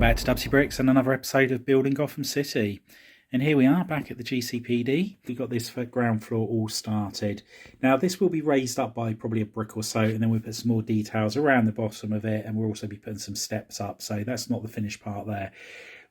back to Dubsy Bricks and another episode of Building Gotham City. And here we are back at the GCPD. We've got this ground floor all started. Now this will be raised up by probably a brick or so, and then we'll put some more details around the bottom of it, and we'll also be putting some steps up, so that's not the finished part there.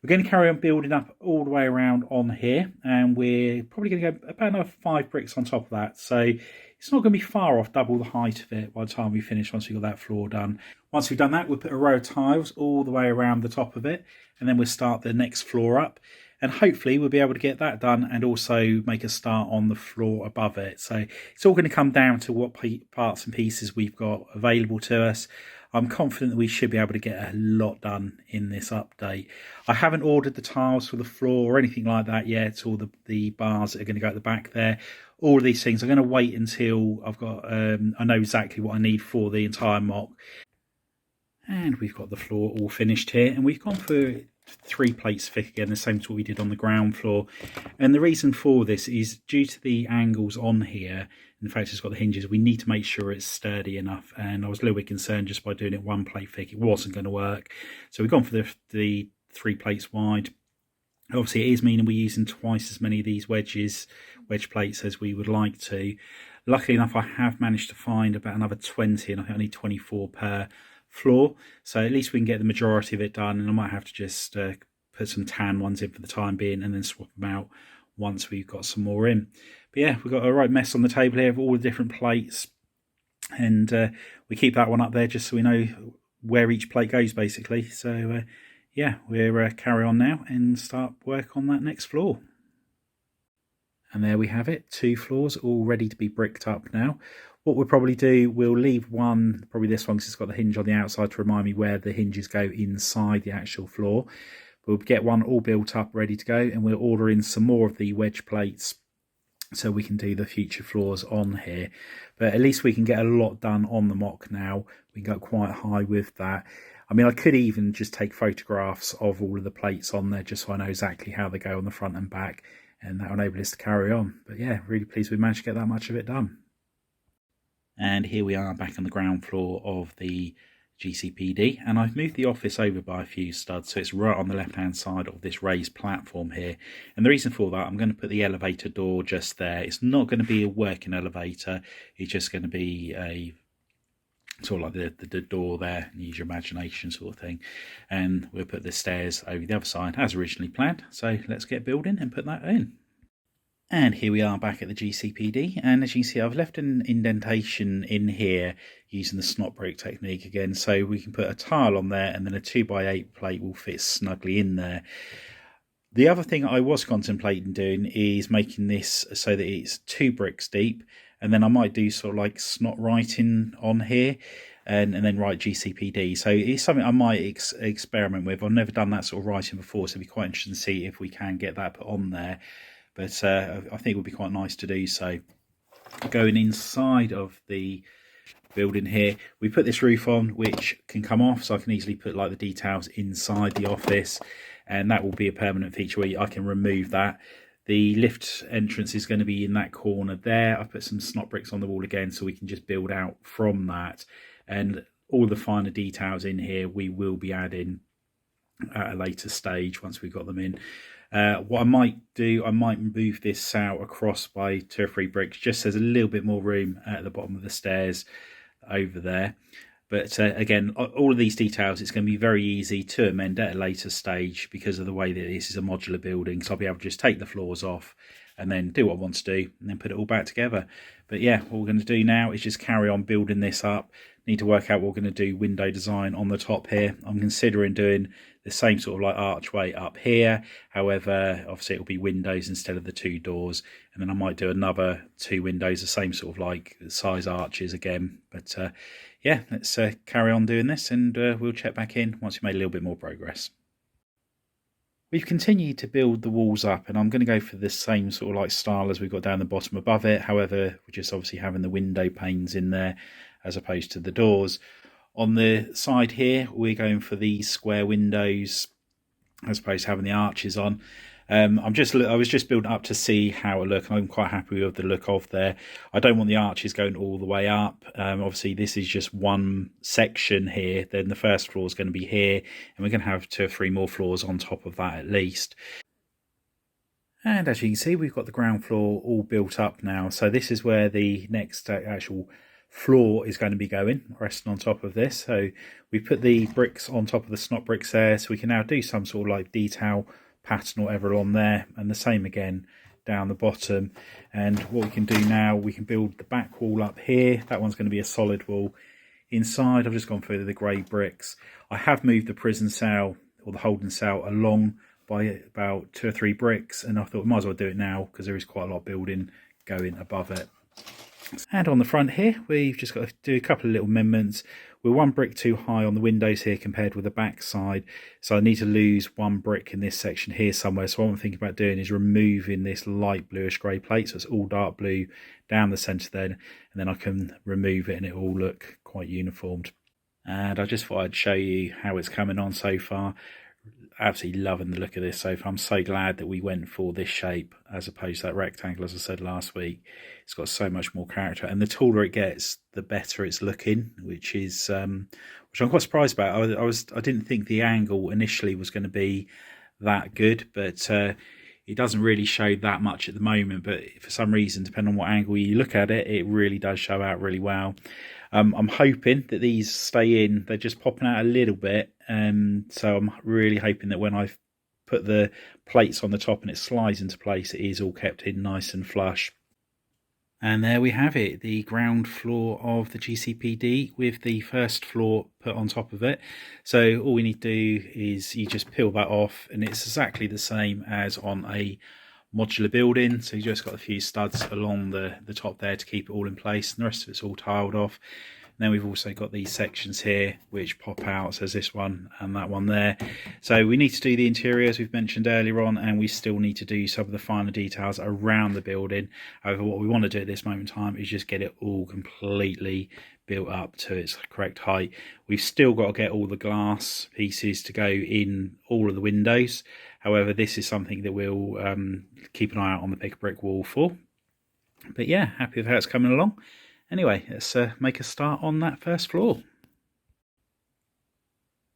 We're going to carry on building up all the way around on here, and we're probably going to go about another 5 bricks on top of that, so it's not going to be far off double the height of it by the time we finish, once we've got that floor done. Once we've done that, we'll put a row of tiles all the way around the top of it, and then we'll start the next floor up. And hopefully we'll be able to get that done and also make a start on the floor above it. So it's all going to come down to what parts and pieces we've got available to us. I'm confident that we should be able to get a lot done in this update. I haven't ordered the tiles for the floor or anything like that yet, or the bars that are going to go at the back there. All of these things, I'm going to wait until I've got, I know exactly what I need for the entire mock. And we've got the floor all finished here, and we've gone for 3 plates thick again, the same as what we did on the ground floor. And the reason for this is due to the angles on here, in fact it's got the hinges, we need to make sure it's sturdy enough, and I was a little bit concerned just by doing it 1 plate thick, it wasn't going to work. So we've gone for the 3 plates wide. Obviously it is meaning we're using twice as many of these wedge plates as we would like to. Luckily enough I have managed to find about another 20, and I think I need 24 per floor, so at least we can get the majority of it done, and I might have to just put some tan ones in for the time being and then swap them out once we've got some more in. But yeah, we've got a right mess on the table here of all the different plates, and we keep that one up there just so we know where each plate goes basically. So yeah, we'll carry on now and start work on that next floor. And there we have it, 2 floors all ready to be bricked up now. What we'll probably do, we'll leave one, probably this one because it's got the hinge on the outside to remind me where the hinges go inside the actual floor. We'll get one all built up, ready to go, and we'll order in some more of the wedge plates so we can do the future floors on here. But at least we can get a lot done on the mock now. We can go quite high with that. I mean, I could even just take photographs of all of the plates on there just so I know exactly how they go on the front and back, and that will enable us to carry on. But yeah, really pleased we managed to get that much of it done. And here we are back on the ground floor of the GCPD, and I've moved the office over by a few studs, so it's right on the left hand side of this raised platform here. And the reason for that, I'm going to put the elevator door just there. It's not going to be a working elevator, it's just going to be a sort of like the door there, use your imagination sort of thing. And we'll put the stairs over the other side as originally planned. So let's get building and put that in. And here we are back at the GCPD, and as you can see I've left an indentation in here using the snot brick technique again, so we can put a tile on there and then a 2x8 plate will fit snugly in there. The other thing I was contemplating doing is making this so that it's 2 bricks deep, and then I might do sort of like snot writing on here and then write GCPD. So it's something I might experiment with. I've never done that sort of writing before, so it'd be quite interesting to see if we can get that put on there. But I think it would be quite nice to do so. Going inside of the building here, we put this roof on which can come off, so I can easily put like the details inside the office, and that will be a permanent feature where I can remove that. The lift entrance is going to be in that corner there. I've put some snot bricks on the wall again so we can just build out from that, and all the finer details in here we will be adding at a later stage once we've got them in. What I might do, I might move this out across by 2 or 3 bricks, just so there's a little bit more room at the bottom of the stairs over there. But again, all of these details, it's going to be very easy to amend at a later stage because of the way that this is a modular building. So I'll be able to just take the floors off and then do what I want to do and then put it all back together. But yeah, what we're going to do now is just carry on building this up. Need to work out what we're going to do window design on the top here. I'm considering doing the same sort of like archway up here. However, obviously it'll be windows instead of the 2 doors. And then I might do another 2 windows, the same sort of like size arches again. But yeah, let's carry on doing this, and we'll check back in once we've made a little bit more progress. We've continued to build the walls up, and I'm going to go for the same sort of like style as we've got down the bottom above it. However, we're just obviously having the window panes in there as opposed to the doors. On the side here, we're going for these square windows as opposed to having the arches on. I was just building up to see how it looked. I'm quite happy with the look of there. I don't want the arches going all the way up. Obviously, this is just one section here. Then the first floor is going to be here, and we're going to have 2 or 3 more floors on top of that at least. And as you can see, we've got the ground floor all built up now. So this is where the next actual floor is going to be going, resting on top of this. So we put the bricks on top of the snot bricks there, so we can now do some sort of like detail pattern or whatever on there, and the same again down the bottom. And what we can do now, we can build the back wall up here. That one's going to be a solid wall. Inside, I've just gone through the grey bricks. I have moved the prison cell or the holding cell along by about 2 or 3 bricks, and I thought we might as well do it now because there is quite a lot of building going above it. And on the front here, we've just got to do a couple of little amendments. We're 1 brick too high on the windows here compared with the back side, so I need to lose 1 brick in this section here somewhere. So what I'm thinking about doing is removing this light bluish grey plate, so it's all dark blue down the centre then, and then I can remove it and it will look quite uniformed. And I just thought I'd show you how it's coming on so far. Absolutely loving the look of this so far. I'm so glad that we went for this shape as opposed to that rectangle, as I said last week. It's got so much more character, and the taller it gets, the better it's looking, which I'm quite surprised about. I didn't think the angle initially was going to be that good, but it doesn't really show that much at the moment. But for some reason, depending on what angle you look at it, it really does show out really well. I'm hoping that these stay in. They're just popping out a little bit, so I'm really hoping that when I put the plates on the top and it slides into place, it is all kept in nice and flush. And there we have it, the ground floor of the GCPD with the first floor put on top of it. So all we need to do is you just peel that off, and it's exactly the same as on a modular building. So you just got a few studs along the top there to keep it all in place, and the rest of it's all tiled off. And then we've also got these sections here which pop out, so there's this one and that one there. So we need to do the interior as we've mentioned earlier on, and we still need to do some of the finer details around the building. However, what we want to do at this moment in time is just get it all completely built up to its correct height. We've still got to get all the glass pieces to go in all of the windows. However, this is something that we'll keep an eye out on the big brick wall for. But yeah, happy with how it's coming along. Anyway, let's make a start on that first floor.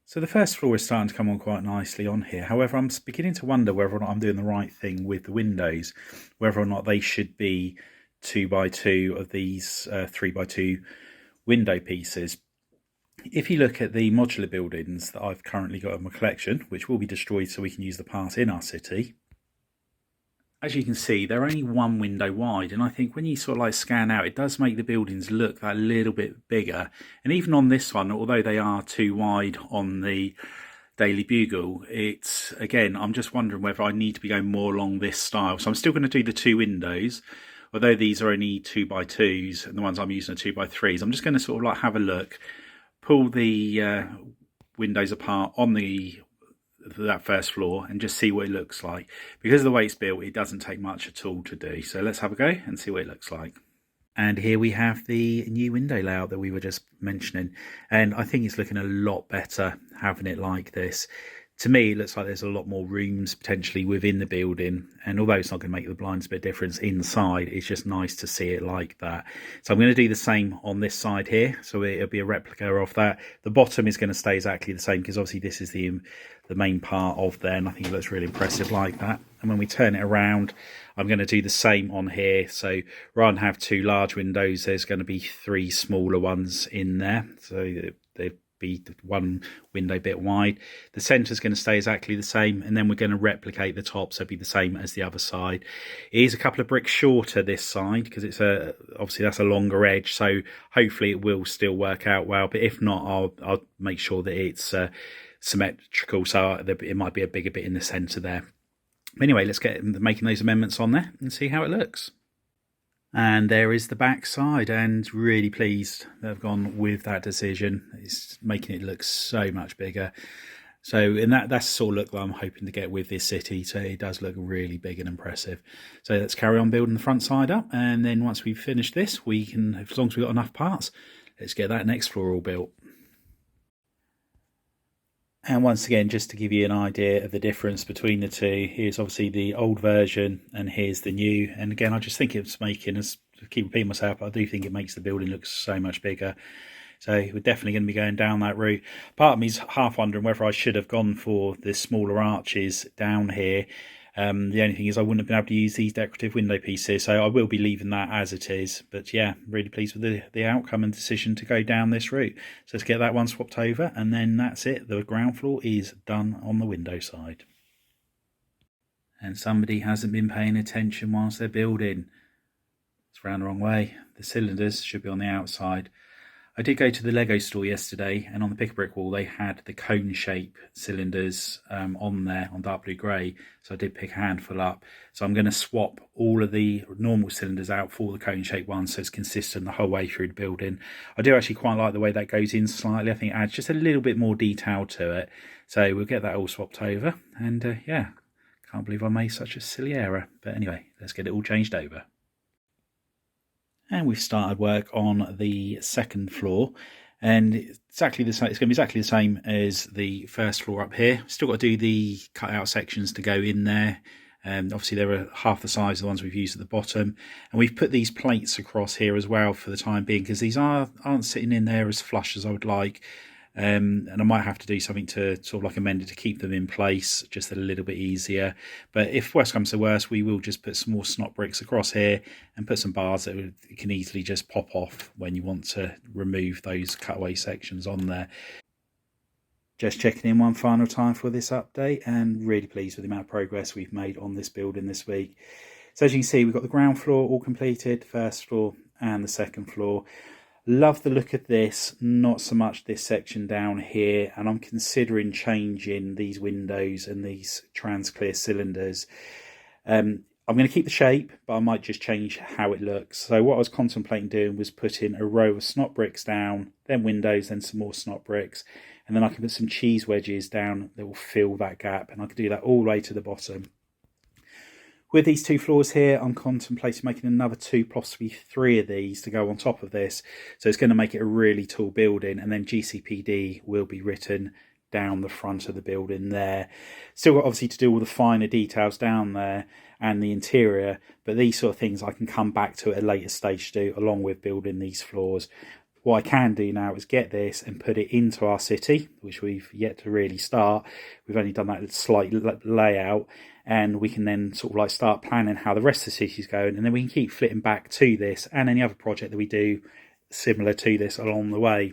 So the first floor is starting to come on quite nicely on here. However, I'm beginning to wonder whether or not I'm doing the right thing with the windows, whether or not they should be 2x2 of these 3x2 window pieces. If you look at the modular buildings that I've currently got in my collection, which will be destroyed so we can use the part in our city, as you can see, they're only 1 window wide, and I think when you sort of like scan out, it does make the buildings look that little bit bigger. And even on this one, although they are 2 wide on the Daily Bugle, it's, again, I'm just wondering whether I need to be going more along this style. So I'm still going to do the 2 windows, although these are only 2x2s, and the ones I'm using are 2x3s. I'm just going to sort of like have a look, pull the windows apart on that first floor and just see what it looks like. Because of the way it's built, it doesn't take much at all to do. So let's have a go and see what it looks like. And here we have the new window layout that we were just mentioning, and I think it's looking a lot better having it like this. To me, it looks like there's a lot more rooms potentially within the building, and although it's not going to make the blinds a bit of difference inside, it's just nice to see it like that. So I'm going to do the same on this side here, so it'll be a replica of that. The bottom is going to stay exactly the same because obviously this is the main part of there, and I think it looks really impressive like that. And when we turn it around, I'm going to do the same on here. So rather than have 2 large windows, there's going to be 3 smaller ones in there, so they've be 1 window bit wide. The centre is going to stay exactly the same, and then we're going to replicate the top so it'll be the same as the other side. It is a couple of bricks shorter this side because it's obviously that's a longer edge, so hopefully it will still work out well. But if not, I'll make sure that it's symmetrical, so it might be a bigger bit in the centre there. Anyway, let's get making those amendments on there and see how it looks. And there is the back side, and really pleased they've gone with that decision. It's making it look so much bigger. So, and that's the sort of look that I'm hoping to get with this city. So it does look really big and impressive. So let's carry on building the front side up, and then once we've finished this, we can, as long as we've got enough parts, let's get that next floor all built. And once again, just to give you an idea of the difference between the two, here's obviously the old version and here's the new. And again, I just think it's making us, keep repeating myself, but I do think it makes the building look so much bigger. So we're definitely going to be going down that route. Part of me's half wondering whether I should have gone for the smaller arches down here. The only thing is I wouldn't have been able to use these decorative window pieces, so I will be leaving that as it is. But yeah, really pleased with the outcome and decision to go down this route. So let's get that one swapped over, and then that's it. The ground floor is done on the window side. And somebody hasn't been paying attention whilst they're building. It's round the wrong way. The cylinders should be on the outside. I did go to the Lego store yesterday, and on the pick-a-brick wall they had the cone shape cylinders on there on dark blue grey, so I did pick a handful up. So I'm going to swap all of the normal cylinders out for the cone shape ones, so it's consistent the whole way through the building. I do actually quite like the way that goes in slightly. I think it adds just a little bit more detail to it. So we'll get that all swapped over, and yeah, can't believe I made such a silly error. But anyway, let's get it all changed over. And we've started work on the second floor, and exactly the same. It's going to be exactly the same as the first floor up here. Still got to do the cut out sections to go in there. Obviously they were half the size of the ones we've used at the bottom, and we've put these plates across here as well for the time being, because these aren't sitting in there as flush as I would like. And I might have to do something to sort of like amend it to keep them in place just a little bit easier. But if worst comes to worst, we will just put some more snot bricks across here and put some bars that can easily just pop off when you want to remove those cutaway sections on there. Just checking in one final time for this update, and really pleased with the amount of progress we've made on this building this week. So as you can see, we've got the ground floor all completed, first floor and the second floor. Love the look of this, not so much this section down here, and I'm considering changing these windows and these trans clear cylinders. I'm going to keep the shape, but I might just change how it looks. So what I was contemplating doing was putting a row of snot bricks down, then windows, then some more snot bricks, and then I can put some cheese wedges down that will fill that gap, and I could do that all the way to the bottom. With these two floors here, I'm contemplating making another 2, possibly 3 of these to go on top of this. So it's going to make it a really tall building, and then GCPD will be written down the front of the building there. Still got obviously to do all the finer details down there and the interior, but these sort of things I can come back to at a later stage to do, along with building these floors. What I can do now is get this and put it into our city, which we've yet to really start. We've only done that slight layout, and we can then sort of like start planning how the rest of the city is going, and then we can keep flitting back to this and any other project that we do similar to this along the way.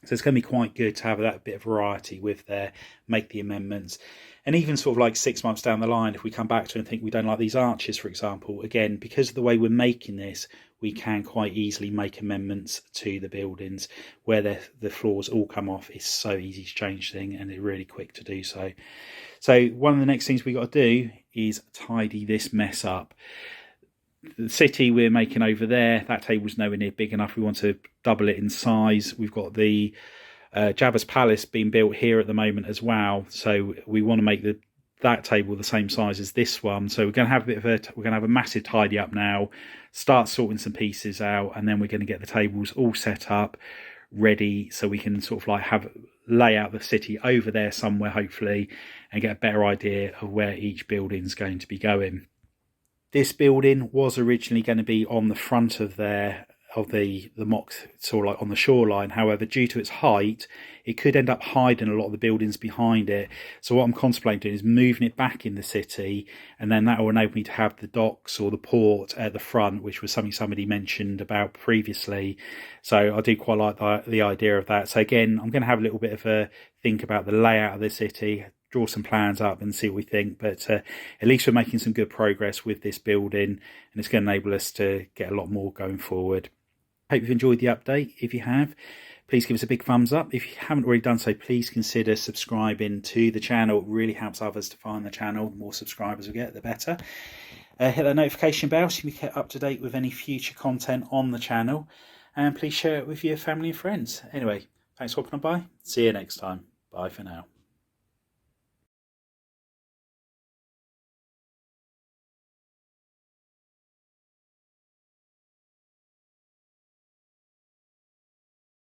So it's going to be quite good to have that bit of variety with there, make the amendments. And even sort of like 6 months down the line, if we come back to it and think we don't like these arches, for example, again, because of the way we're making this, we can quite easily make amendments to the buildings where the floors all come off. It's so easy to change things, and it's really quick to do so. So one of the next things we got to do is tidy this mess up. The city we're making over there, that table's nowhere near big enough. We want to double it in size. We've got the Jabba's Palace being built here at the moment as well, so we want to make that table the same size as this one. So we're going to have we're going to have a massive tidy up now, start sorting some pieces out, and then we're going to get the tables all set up, ready, so we can sort of like lay out the city over there somewhere, hopefully, and get a better idea of where each building's going to be going. This building was originally going to be on the front of the mock, sort of like on the shoreline. However, due to its height, it could end up hiding a lot of the buildings behind it. So what I'm contemplating doing is moving it back in the city, and then that will enable me to have the docks or the port at the front, which was something somebody mentioned about previously. So I do quite like the idea of that. So again, I'm going to have a little bit of a think about the layout of the city, draw some plans up and see what we think, but at least we're making some good progress with this building, and it's going to enable us to get a lot more going forward. Hope you've enjoyed the update. If you have, please give us a big thumbs up. If you haven't already done so, please consider subscribing to the channel. It really helps others to find the channel. The more subscribers we get, the better. Hit that notification bell so you can be kept up to date with any future content on the channel, and please share it with your family and friends. Anyway, thanks for popping on by. See you next time. Bye for now.